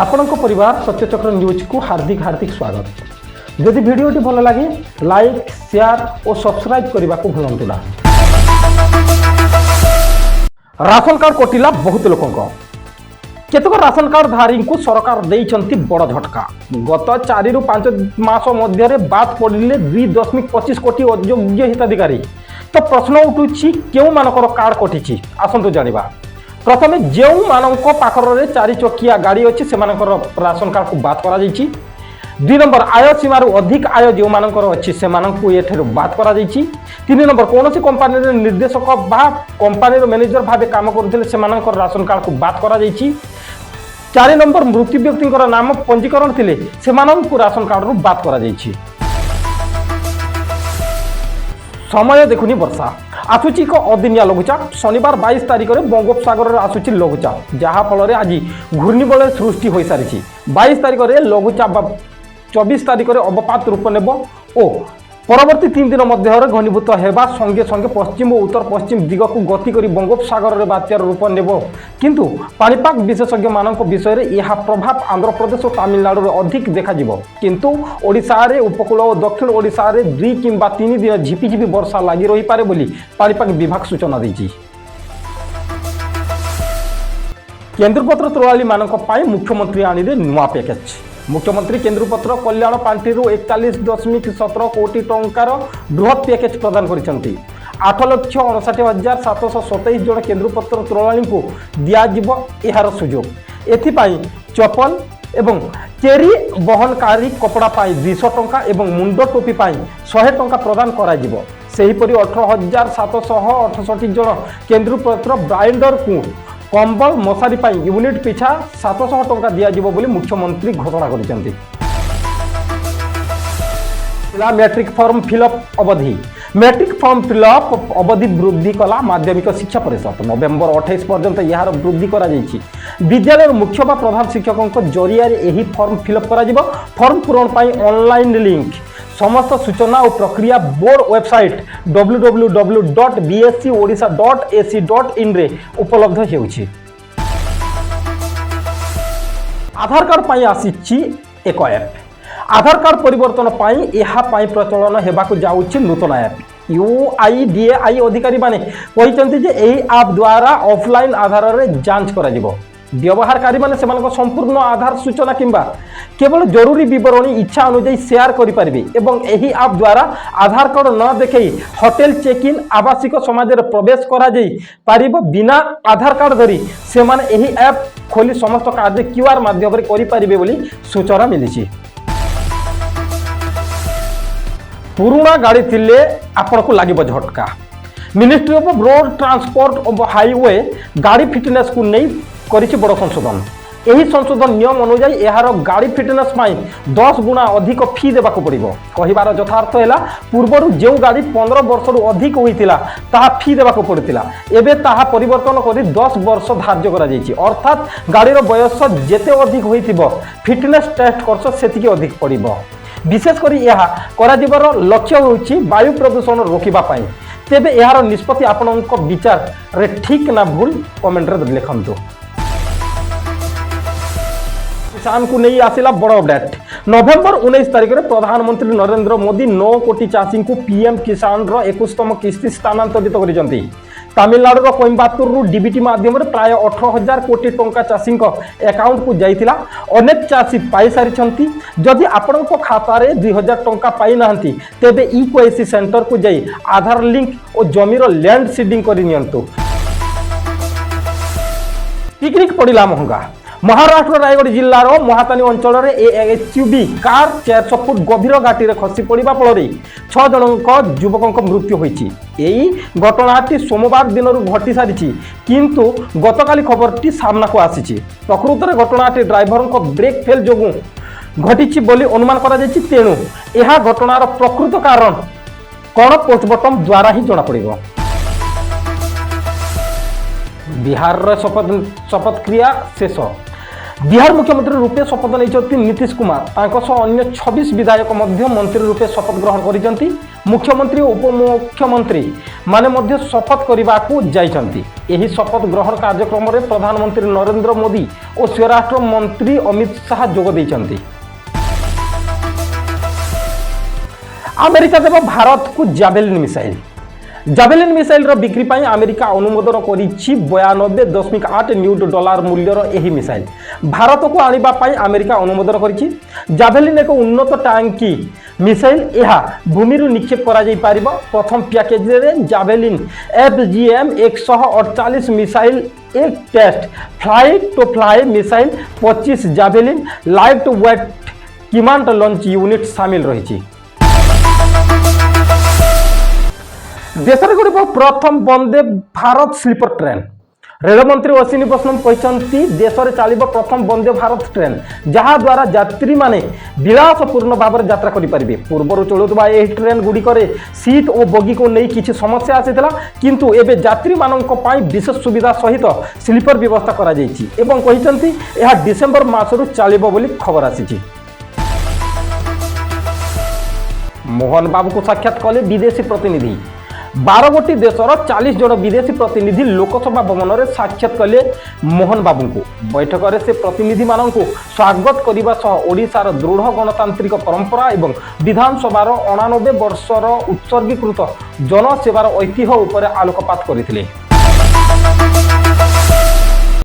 आपणक परिवार सत्यचक्र न्यूज को हार्दिक हार्दिक स्वागत। जदि वीडियोटी भल लगे लाइक शेयर और सब्सक्राइब करने को भूलु ना। राशन कार्ड कटिला बहुत लोकों केतक राशन कार्ड धारी को सरकार देइछंती बड़ झटका। गत 4 ରୁ 5 मास मध्य बाद पड़े 2.25 कोटी अयोग्य हिताधिकारी। तो प्रश्न उठुछि केउ मानकर कार्ड कटिछि आसंतु जानिबा। प्रथमे जो मानक पाखर 4 चकिया गाड़ी अच्छी से राशन कार्ड को बात करा जाइछि। 2 नंबर आय सीमार अधिक आय जो मानकर अच्छी से बात करा जाइछि। 3 नंबर कौन कंपानी निर्देशक बा कंपानी मैनेजर भाव काम करुले से राशन कार्ड को बात करा जाइछि। 4 नंबर मृत्यु व्यक्ति नाम पंजीकरण थिले से राशन कार्ड रू बात करा जाइछि। समय देखुनी वर्षा आसुची एक अदिनिया लघुचाप। शनिवार 22 तारिख में बंगोपसागर आसुची लघुचाप जहाँ फल आज घूर्णिबलय सृष्टि हो सारी। 22 तारिख में लघुचाप 24 तारिख में अवपात रूप नेब और परवर्ती 3 दिन मध्य घनीभूत होगा संगे संगे पश्चिम और उत्तर पश्चिम दिग को गति कर बंगोपसागर में बात्यार रूप नेब। किंतु पाणीपाग विशेषज्ञ मान विषय में यह प्रभाव आंध्र प्रदेश और तमिलनाडु में अधिक देखा किंतु ओडिशा रे उपकूल और दक्षिण ओडिशा रे 2 किंबा 3 दिन झिपिझिपि वर्षा लगी रही पारे बोली पाणीपाग विभाग सूचना देछि। केन्द्रपत्र त्रोळाली मानक पाई मुख्यमंत्री आनिले नुआ पैकेज। मुख्यमंत्री केन्द्रपत्र कल्याण पांठी 41.17 कोटी टंकार बृहत पैकेज प्रदान करिसेंती। 8,59,727 जन केन्द्रपत्र त्रोळाली को दियाजिबो एहार सुजोग। एथिपाई चपल एवं चेरी बहनकारी कपड़ा पाई 200 टंका एवं मुंड टोपी पाई 100 टंका प्रदान कराजिबो। सेहीपरि 18,768 जन केन्द्रपत्र ब्राइंडर को कंबल मशारी पाई यूनिट पिछा 700 टंका दियाजिबो बोली मुख्यमंत्री घोषणा करिसेंती। मैट्रिक फॉर्म फिलअप अवधि मैट्रिक फॉर्म फिलअप अवधि वृद्धि कला माध्यमिक शिक्षा परिषद। नवेम्बर 28 पर्यंत यार वृद्धि करा जाइछि। विद्यालय मुख्य बा प्रधान शिक्षकों जरिया यही फॉर्म फिलअप करा जिवो। फॉर्म पूरण पाई ऑनलाइन लिंक समस्त सूचना और प्रक्रिया बोर्ड वेबसाइट www.bscodisha.ac.in रे उपलब्ध हेउछि। आधार कार्ड पाई आसीछि एक ऐप। आधार कार्ड परिवर्तन पाई यहा पाई प्रचलन हेबाकु जाउछि नूतन ऐप। UIDAI अधिकारी माने कहिसंति जे एही ऐप द्वारा ऑफलाइन आधार रे जांच करा जिवो। व्यवहारकारी माने सेमानक संपूर्ण आधार सूचना किंबा केवल जरूरी विवरणी इच्छा अनुसार शेयर करि परिबे एवं एही ऐप द्वारा आधार कार्ड न देखै होटल चेक इन आवासिक समाज रे प्रवेश करा जाई परिबो। बिना आधार कार्ड धरी सेमाने एही ऐप खोली समस्त कार्य QR माध्यम रे करि परिबे बोली सूचना मिलिछि। पुराना गाड़ी थिले आपण को लागिबो झटका। मिनिस्ट्री ऑफ रोड ट्रांसपोर्ट और हाईवे गाड़ी फिटनेस को नहीं करिछि बड़ संशोधन। यही संशोधन नियम अनुसार यार गाड़ी फिटनेस पाई 10 गुणा अधिक फी देवा पड़ो। कहिबार यथार्थ है पूर्वर जो गाड़ी 15 वर्ष अधिक होइतिला ताहा फी देवा पड़ता एबे ताहा परिवर्तन करी 10 वर्ष धार्य करा जाइछि। अर्थात गाड़ीर बयस जेते अधिक होइतिबो फिटनेस टेस्ट खर्च सेतिके अधिक पड़िबो। विशेषकर यह कर लक्ष्य होछि वायु प्रदूषण रोकिबा पाई। तेबे यार निष्पत्ति आपनक विचार रे ठीक ना भूल कमेंट रे लिखंतु। किसान को नहीं आसिला बड़ अपडेट। नवेम्बर 19 तारिख में प्रधानमंत्री नरेंद्र मोदी 9 कोटी चाषी को पीएम किसान 21तम किस्ती स्थानांतरित करिसेंती। तमिलनाडु कोयम्बाटूर डीबीटी माध्यम प्राय 18,000 कोटी टंका चाषी अकाउंट को जाइतिला। अनेक चाषी पाई सारी। जदि आपण खाता रे 2000 टंका पाई नाहंती तेबे इक्वेसी सेंटर को जाई आधार लिंक और जमीर लैंड सीडिंग करि नियंतु। पिकनिक पड़िला महंगा। महाराष्ट्र रायगढ़ जिलार महातानी अंचल SUV कार 400 फुट गभीर घाटी में खसी पड़ा फल 6 जन युवकों मृत्यु होती। यही घटनाटी सोमवार दिन घटी सारी किंतु गतकाली खबरटी सामना को आसी। प्रकृत में घटनाटी ड्राइवर ब्रेक फेल जो घटी बोली अनुमान करा जायछि। तेणु यह घटनार प्रकृत कारण कौन पोस्टमार्टम द्वारा ही जना पड़िबो। बिहार शपथ क्रिया शेष। बिहार मुख्यमंत्री रूपे शपथ नहीं नीतीश कुमार अन्य 26 विधायक मंत्री रूपे शपथ ग्रहण कर मुख्यमंत्री और उपमुख्यमंत्री माने मध्य शपथ करने जाइछन्ति। एही शपथ ग्रहण कार्यक्रम में प्रधानमंत्री नरेंद्र मोदी और स्वराष्ट्र मंत्री अमित शाह जोग देइछन्ति। अमेरिका देव भारत को जावेलिन मिसाइल। जावेलिन मिसाइल बिक्री पर अमेरिका अनुमोदन कर 92.8 न्यूट डॉलर मूल्यर यह मिसाइल भारत को आने अमेरिका अनुमोदन कर। जावेलिन एक उन्नत टांकी मिसाइल यह भूमि निक्षेप कर प्रथम पैकेज जावेलिन FGM 148 मिसाइल एक test flight to fly missile 25 javelin light weight command launch unit सामिल रही। देश में प्रथम वंदे भारत स्लीपर ट्रेन रेलमंत्री अश्विनी वैष्णव कहते देश में चलो प्रथम वंदे भारत ट्रेन जहाँ द्वारा यात्री माने विलासपूर्ण भाव में यात्रा करेंगे। पूर्वर चलुवा यह ट्रेन गुड़िक सीट और बगी को नहीं किसी समस्या आसाला किंतु एवं यात्री मानक विशेष सुविधा सहित स्लीपर व्यवस्था कर डिसेम्बर मासरू चलो बोली खबर आसी। मोहन बाबू को साक्षात कले विदेशी प्रतिनिधि। 12 गोटी देशर 40 जन विदेशी प्रतिनिधि लोकसभा भवन में साक्षात कले मोहन बाबू को। बैठक में से प्रतिनिधि मानक स्वागत करने सह ओडिशार दृढ़ गणतांत्रिक परंपरा एवं विधानसभार 89 वर्षर उत्सर्गीकृत जनसेवार ऐतिह्य उपर आलोकपात करथिले।